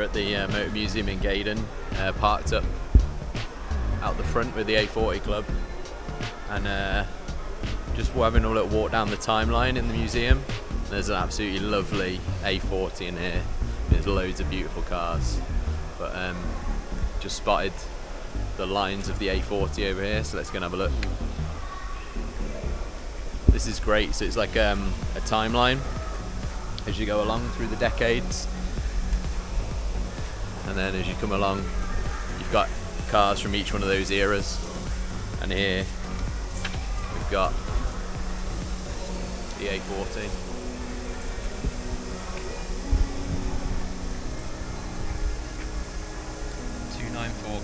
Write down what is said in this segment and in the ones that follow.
at the Motor Museum in Gaydon, parked up out the front with the A40 Club, and just having a little walk down the timeline in the museum. There's an absolutely lovely A40 in here. There's loads of beautiful cars, but just spotted the lines of the A40 over here, so let's go and have a look. This is great. So it's like a timeline as you go along through the decades, and then as you come along you've got cars from each one of those eras, and here we've got the A40.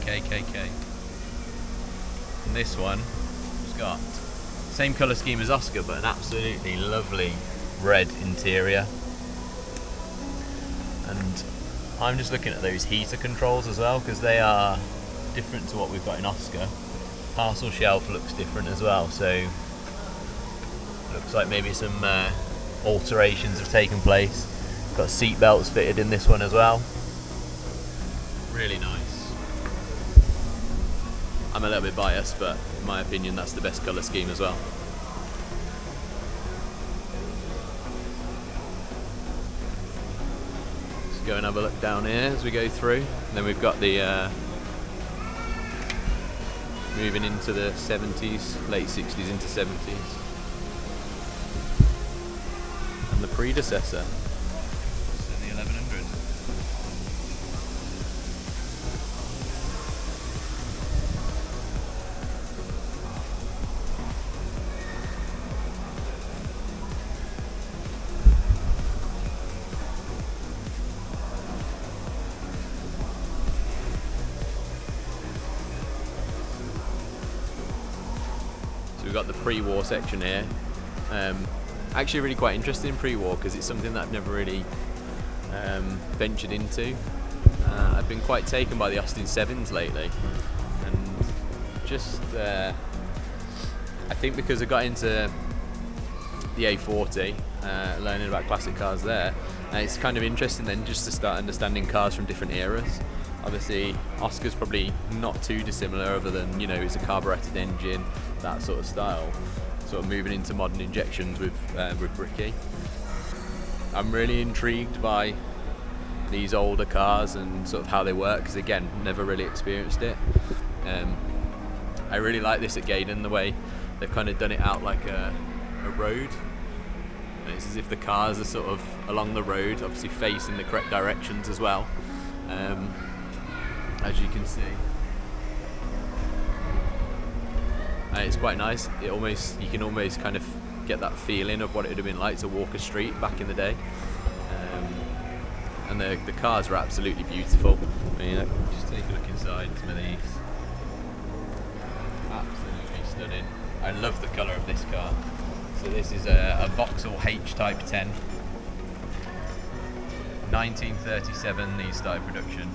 KKK. And this one has got same colour scheme as Oscar, but an absolutely lovely red interior. And I'm just looking at those heater controls as well, because they are different to what we've got in Oscar. Parcel shelf looks different as well, so looks like maybe some alterations have taken place. Got seat belts fitted in this one as well. Really nice. I'm a little bit biased, but in my opinion that's the best colour scheme as well. Let's go and have a look down here as we go through. And then we've got the moving into the 70s, late 60s into 70s. And the predecessor. So the 1100. We've got the pre-war section here. Actually really quite interesting pre-war, because it's something that I've never really ventured into. I've been quite taken by the Austin 7s lately, and just I think because I got into the A40, learning about classic cars there, it's kind of interesting then just to start understanding cars from different eras. Obviously, Oscar's probably not too dissimilar, other than, you know, it's a carburetted engine, that sort of style. Sort of moving into modern injections with Bricky. I'm really intrigued by these older cars and sort of how they work, because again, never really experienced it. I really like this at Gaydon, the way they've kind of done it out like a road. And it's as if the cars are sort of along the road, obviously facing the correct directions as well. As you can see, it's quite nice. You can almost kind of get that feeling of what it would have been like to walk a street back in the day. And the cars are absolutely beautiful. I mean, just take a look inside some of these. Absolutely stunning. I love the colour of this car. So this is a Vauxhall H-Type 10. 1937 these started production,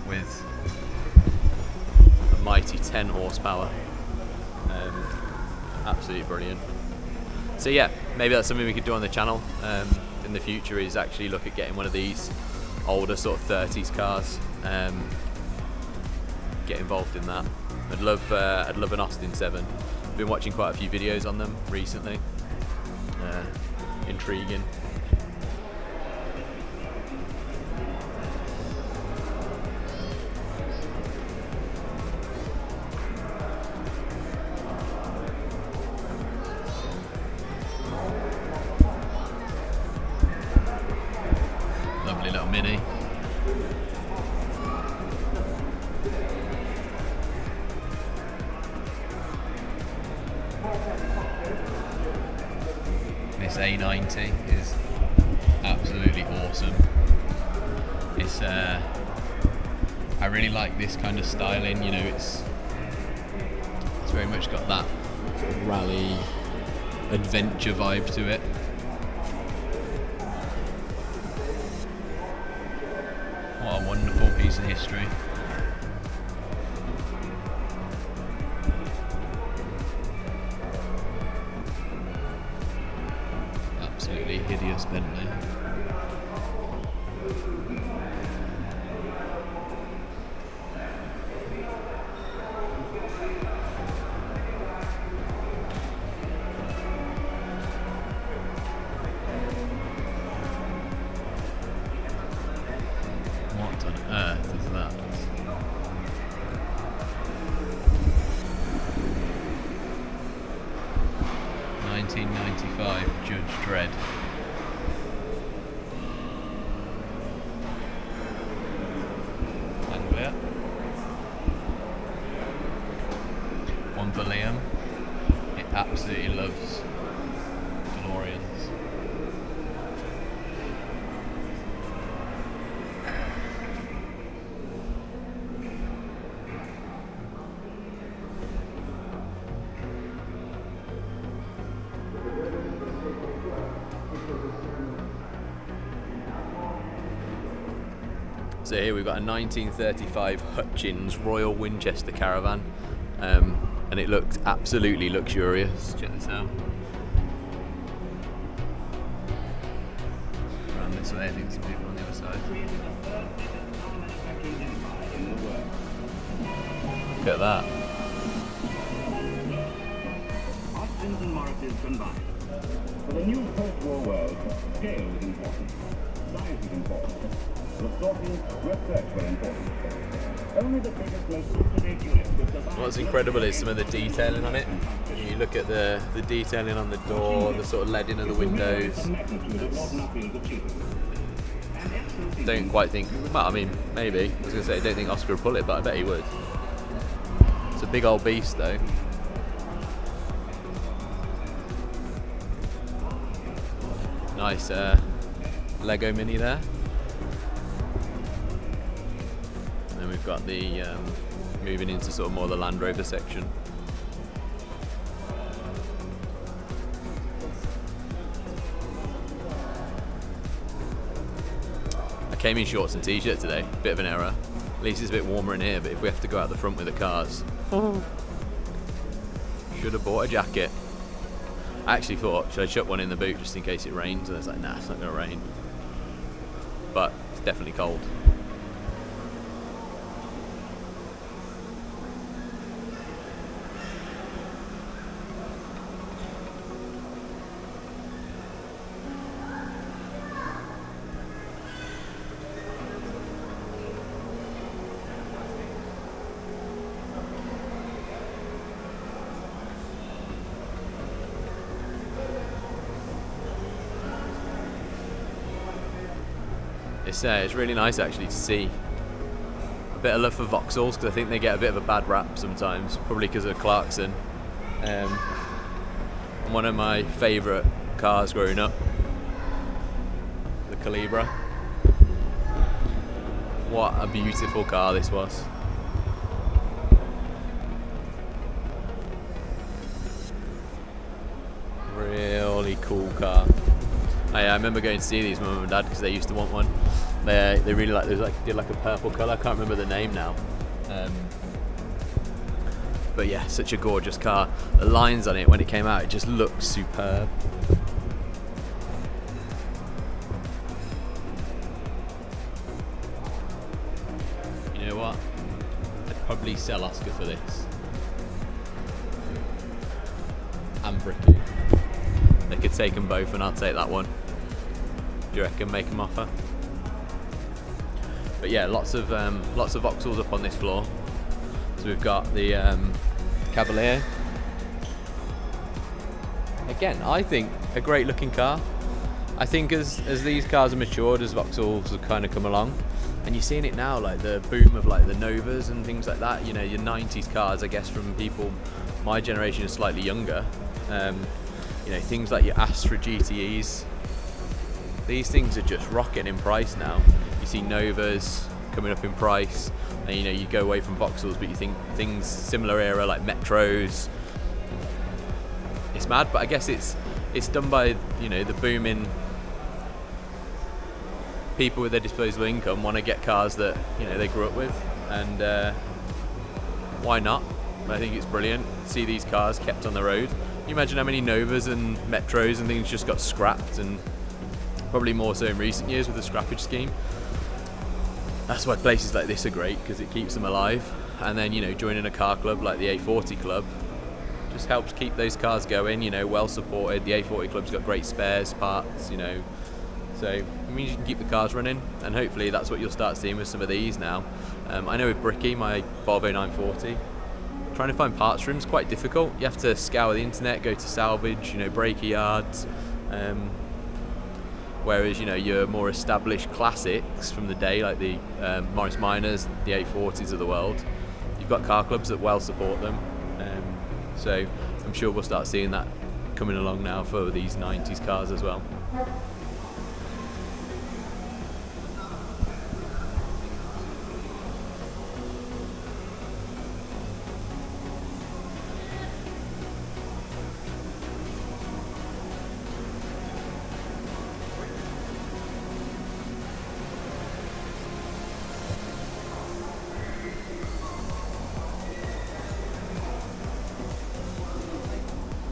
with a mighty 10 horsepower. Absolutely brilliant. So yeah, maybe that's something we could do on the channel in the future, is actually look at getting one of these older sort of 30s cars, get involved in that. I'd love an Austin 7. Been watching quite a few videos on them recently. Intriguing. Lovely little Mini. This A90 is absolutely awesome. It's I really like this kind of styling, you know, it's very much got that sort of rally adventure vibe to it. What a wonderful piece of history. Absolutely hideous Bentley. absolutely loves DeLoreans. So here we've got a 1935 Hutchins Royal Winchester Caravan, and it looked absolutely luxurious. Check this out. Around this way, I think some people on the other side. Look at that. Austin's and Morris's combined. For the new post-war world, scale is important. Size is important. Research were important. Only the biggest, most up-to-date units could survive. What's incredible is some of the detailing on it. You look at the detailing on the door, the sort of leading of the windows. Don't quite think, well, I mean, maybe. I was going to say, I don't think Oscar would pull it, but I bet he would. It's a big old beast, though. Nice Lego Mini there. And we've got the moving into sort of more the Land Rover section. I came in shorts and t-shirt today, bit of an error. At least it's a bit warmer in here, but if we have to go out the front with the cars, should have bought a jacket. I actually thought, should I chuck one in the boot just in case it rains? And I was like, nah, it's not going to rain. But it's definitely cold. It's really nice actually to see a bit of love for Vauxhalls, because I think they get a bit of a bad rap sometimes, probably because of Clarkson. And one of my favourite cars growing up, the Calibra. What a beautiful car this was. Really cool car. I remember going to see these with Mum and Dad because they used to want one. They really like, did like a purple colour. I can't remember the name now. But yeah, such a gorgeous car. The lines on it when it came out, it just looked superb. You know what? I'd probably sell Oscar for this. And Bricky. They could take them both and I'll take that one. Do you reckon make them offer? But yeah, lots of Vauxhalls up on this floor. So we've got the Cavalier. Again, I think a great looking car. I think as these cars are matured, as Vauxhalls have kind of come along, and you're seeing it now, like the boom of like the Novas and things like that. You know, your 90s cars, I guess, from people my generation is slightly younger. You know, things like your Astra GTEs. These things are just rocketing in price now. You see Novas coming up in price, and you know, you go away from Vauxhalls, but you think things similar era like Metros. It's mad, but I guess it's done by, you know, the booming people with their disposable income want to get cars that, you know, they grew up with, and why not? I think it's brilliant. See these cars kept on the road. Can you imagine how many Novas and Metros and things just got scrapped, and probably more so in recent years with the scrappage scheme. That's why places like this are great, because it keeps them alive. And then, you know, joining a car club like the A40 Club just helps keep those cars going, you know, well supported. The A40 Club's got great spares, parts, you know, so it means you can keep the cars running, and hopefully that's what you'll start seeing with some of these now. I know with Bricky, my Volvo 940, trying to find parts for him is quite difficult. You have to scour the internet, go to salvage, you know, breaker yards. Whereas, you know, your more established classics from the day, like the Morris Minors, the 840s of the world, you've got car clubs that well support them. So I'm sure we'll start seeing that coming along now for these 90s cars as well.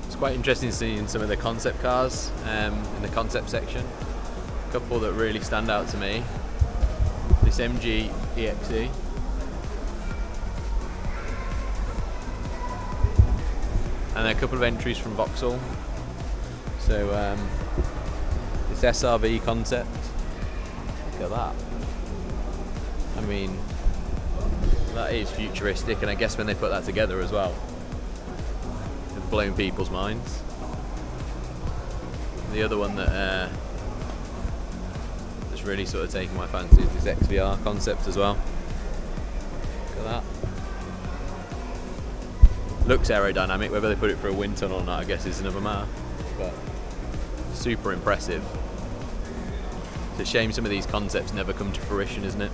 It's quite interesting seeing some of the concept cars in the concept section. A couple that really stand out to me. This MG EXE. And a couple of entries from Vauxhall. So this SRV concept. Look at that. I mean, that is futuristic, and I guess when they put that together as well, it's blown people's minds. The other one that that's really sort of taken my fancy is this XVR concept as well. Look at that. Looks aerodynamic, whether they put it for a wind tunnel or not I guess is another matter, but super impressive. It's a shame some of these concepts never come to fruition, isn't it?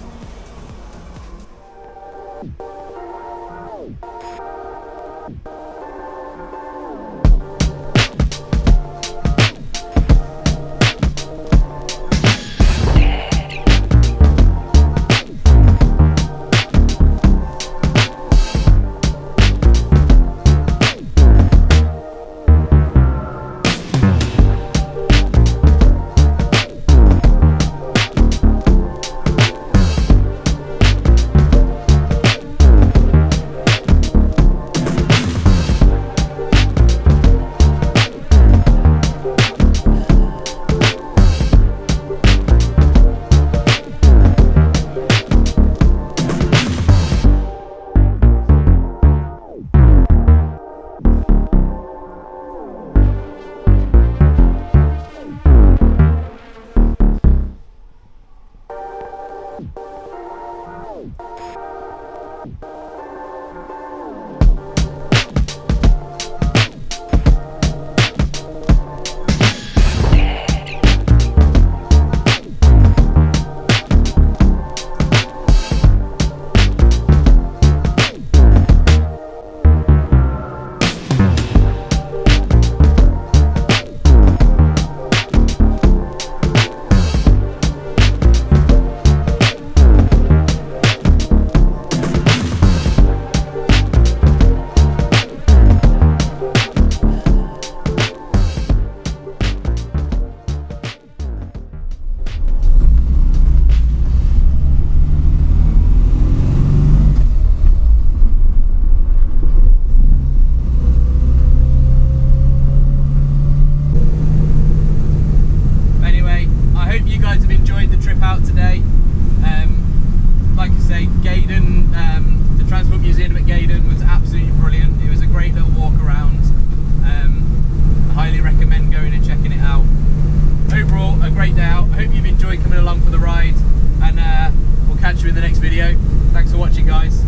Coming along for the ride, and we'll catch you in the next video. Thanks for watching, guys.